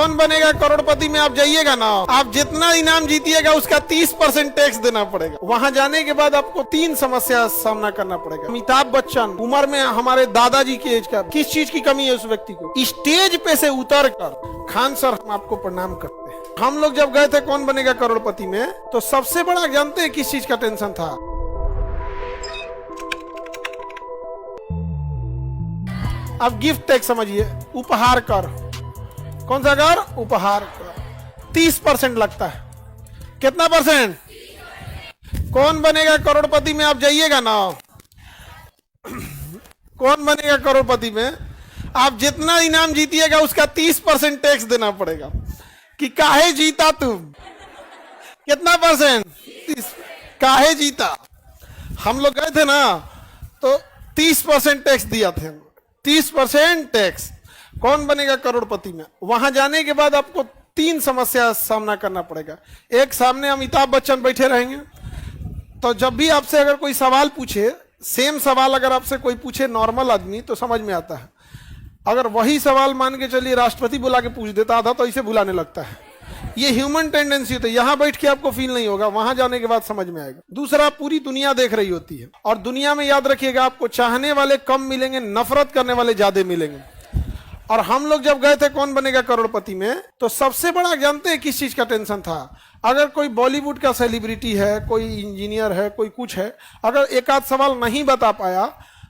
कौन बनेगा करोड़पति में आप जाइएगा ना, आप जितना इनाम जीतिएगा उसका 30% टैक्स देना पड़ेगा। वहां जाने के बाद आपको 3 समस्या सामना करना पड़ेगा। अमिताभ बच्चन उम्र में हमारे दादाजी की एज का, किस चीज की कमी है उस व्यक्ति को? स्टेज पे से उतर कर, खान सर हम आपको प्रणाम करते हैं। हम लोग जब गए थे कौन बनेगा करोड़पति में, तो सबसे बड़ा जानते हैं किस चीज का टेंशन था? अब गिफ्ट टैक्स समझिए, उपहार कर, कौन सा कर? उपहार कर 30% लगता है। कितना परसेंट? कौन बनेगा करोड़पति में आप जाइएगा ना, कौन बनेगा करोड़पति में आप जितना इनाम जीतिएगा उसका 30% टैक्स देना पड़ेगा। कि काहे जीता तुम? कितना परसेंट? 30। काहे जीता? हम लोग गए थे ना तो 30% टैक्स दिया थे, 30% टैक्स। कौन बनेगा करोड़पति में, वहां जाने के बाद आपको 3 समस्या सामना करना पड़ेगा। एक, सामने अमिताभ बच्चन बैठे रहेंगे, तो जब भी आपसे अगर कोई सवाल पूछे, सेम सवाल अगर आपसे कोई पूछे नॉर्मल आदमी तो समझ में आता है। अगर वही सवाल मान के चलिए राष्ट्रपति बुला के पूछ देता था तो इसे बुलाने लगता है। ये ह्यूमन टेंडेंसी होती है। यहां बैठ के आपको फील नहीं होगा, वहां जाने के बाद समझ में आएगा। दूसरा, पूरी दुनिया देख रही होती है, और दुनिया में याद रखिएगा आपको चाहने वाले कम मिलेंगे, नफरत करने वाले ज्यादा मिलेंगे। और हम लोग जब गए थे कौन बनेगा करोड़पति में, तो सबसे बड़ा जानते हैं किस चीज का टेंशन था? अगर कोई बॉलीवुड का सेलिब्रिटी है, कोई इंजीनियर है, कोई कुछ है, अगर एक आध सवाल नहीं बता पाया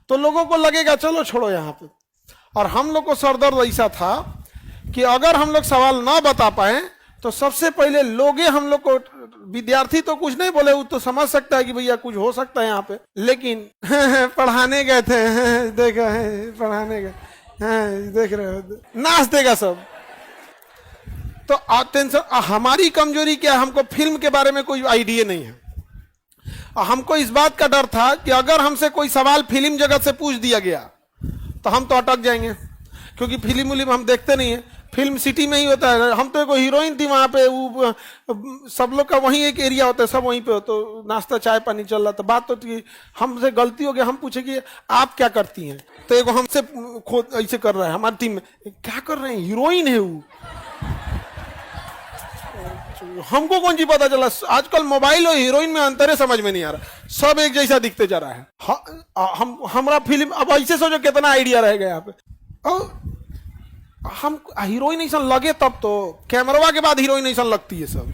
तो लोगों को लगेगा चलो छोड़ो यहाँ पे। और हम लोग को सरदर्द ऐसा था कि अगर हम लोग सवाल ना बता पाए तो सबसे पहले लोगे हम लोग को, विद्यार्थी तो कुछ नहीं बोले, वो तो समझ सकता है कि भैया कुछ हो सकता है यहाँ पे, लेकिन पढ़ाने गए थे, देखा है पढ़ाने गए, देख रहे हो, नाच देगा सब। तो टेंशन, हमारी कमजोरी क्या है? हमको फिल्म के बारे में कोई आइडिया नहीं है। हमको इस बात का डर था कि अगर हमसे कोई सवाल फिल्म जगत से पूछ दिया गया तो हम तो अटक जाएंगे, क्योंकि फिल्म उलिम हम देखते नहीं है। फिल्म सिटी में ही होता है। हम तो एक हीरोइन थी वहां पे, वो सब लोग का वहीं एक एरिया होता है, सब वहीं पे हो, तो नाश्ता चाय पानी चल रहा था। बात तो थी, हमसे गलती हो गया, हम पूछे कि आप क्या करती हैं, तो एक हमसे ऐसे कर रहा है हमारी टीम में, क्या कर रहे हैं, हीरोइन है वो। हमको कौन सी पता चला? आजकल मोबाइल और हीरोइन में अंतर है, समझ में नहीं आ रहा, सब एक जैसा दिखते जा रहा है। हमारा फिल्म, अब ऐसे सोचो कितना आइडिया रहेगा यहाँ पे। और हम हीरोइन ऐसा लगे तब तो, कैमरवा के बाद हीरोइन ऐसा लगती है सब,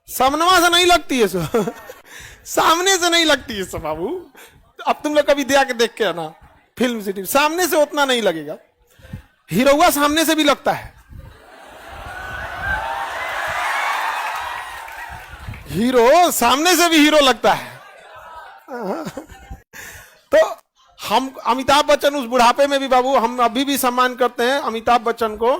सामनवा से नहीं लगती है सब, सामने से नहीं लगती है सब बाबू। अब तुम लोग कभी देख के आना फिल्म सिटी, सामने से उतना नहीं लगेगा, हीरोवा सामने से भी लगता है, हीरो सामने से भी हीरो लगता है। तो हम अमिताभ बच्चन उस बुढ़ापे में भी बाबू, हम अभी भी सम्मान करते हैं अमिताभ बच्चन को।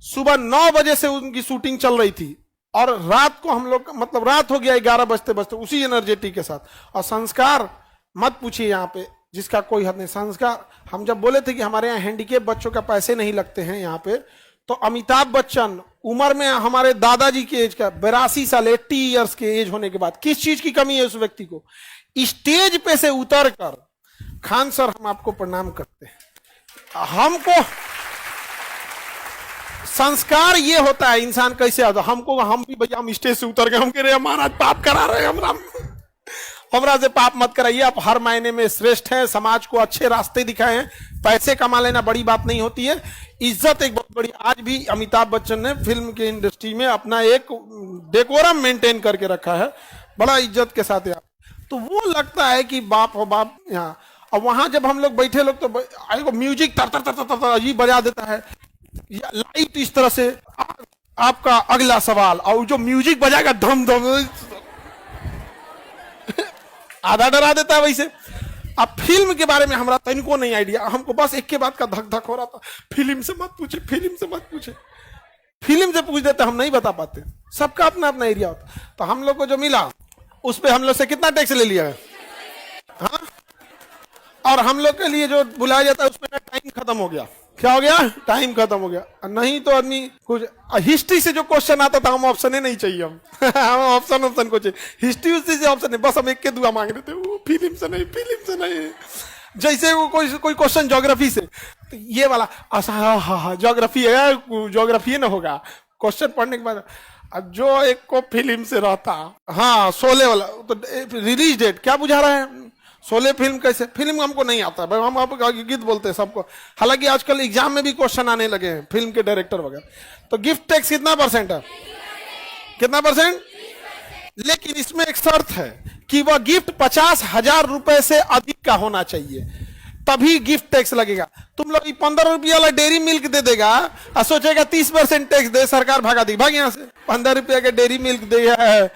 सुबह 9 बजे से उनकी शूटिंग चल रही थी, और रात को हम लोग, मतलब रात हो गया 11 बजते बजते उसी एनर्जेटिक के साथ। और संस्कार मत पूछिए यहाँ पे, जिसका कोई हद नहीं। संस्कार, हम जब बोले थे कि हमारे यहाँ हैंडीकेप बच्चों का पैसे नहीं लगते हैं यहाँ पे, तो अमिताभ बच्चन उम्र में हमारे दादाजी के एज का, 82 साल 80 ईयर्स के एज होने के बाद, किस चीज की कमी है उस व्यक्ति को? स्टेज पे से उतर कर, खान सर हम आपको प्रणाम करते हैं। हमको संस्कार ये होता है, इंसान कैसे आता, हमको, हम भी भैया हम स्टेज से उतर गए, हम कह रहे महाराज पाप करा रहे हैं, हमरा से पाप मत कराइए, आप हर मायने में श्रेष्ठ हैं, समाज को अच्छे रास्ते दिखाए हैं। पैसे कमा लेना बड़ी बात नहीं होती है, इज्जत एक बहुत बड़ी। आज भी अमिताभ बच्चन ने फिल्म की इंडस्ट्री में अपना एक डेकोरम मेंटेन करके रखा है, बड़ा इज्जत के साथ यार। तो वो लगता है कि बाप हो बाप यहाँ। और वहां जब हम लोग बैठे लोग, तो म्यूजिक तर तर तर तर अजीब बजा देता है, लाइट इस तरह से, आपका अगला सवाल, और जो म्यूजिक बजाएगा धम धम, आधा डरा देता है वैसे। अब फिल्म के बारे में हमारा तनिको नहीं आइडिया, हमको बस एक के बाद का धक धक हो रहा था, फिल्म से मत पूछे, फिल्म से मत पूछे, फिल्म से पूछ देते, हम नहीं बता पाते, सबका अपना अपना एरिया होता। तो हम लोग को जो मिला उस पे हम लोग से कितना टैक्स ले लिया है, हाँ? और हम लोग के लिए जो बुलाया जाता है उसमें टाइम खत्म हो गया। क्या हो गया? टाइम खत्म हो गया। नहीं तो आदमी कुछ हिस्ट्री से जो क्वेश्चन आता था, हम ऑप्शन ही नहीं चाहिए, हम ऑप्शन को चाहिए, हिस्ट्री से ऑप्शन नहीं, बस हम एक के दुआ मांग रहे थे, वो फिल्म से नहीं, फिल्म से नहीं। जैसे वो कोई क्वेश्चन ज्योग्राफी से, तो ये वाला ज्योग्राफी है, ज्योग्राफी ना होगा क्वेश्चन पढ़ने के बाद। अब जो एक को फिल्म से रहता, हाँ शोले वाला, तो रिलीज डेट क्या बुझा रहा है, शोले फिल्म कैसे, फिल्म हमको नहीं आता भाई, हम आपको गीत बोलते हैं सबको। हालांकि आजकल एग्जाम में भी क्वेश्चन आने लगे हैं फिल्म के डायरेक्टर वगैरह। तो गिफ्ट टैक्स कितना परसेंट है, कितना परसेंट? लेकिन इसमें एक शर्त है कि वह गिफ्ट 50,000 रुपए से अधिक का होना चाहिए, तभी गिफ्ट टैक्स लगेगा। तुम लोग 15 रुपया वाला डेयरी मिल्क दे देगा और सोचेगा 30% टैक्स दे, सरकार भगा दी, भाग यहां से। 15 रुपया का डेयरी मिल्क दे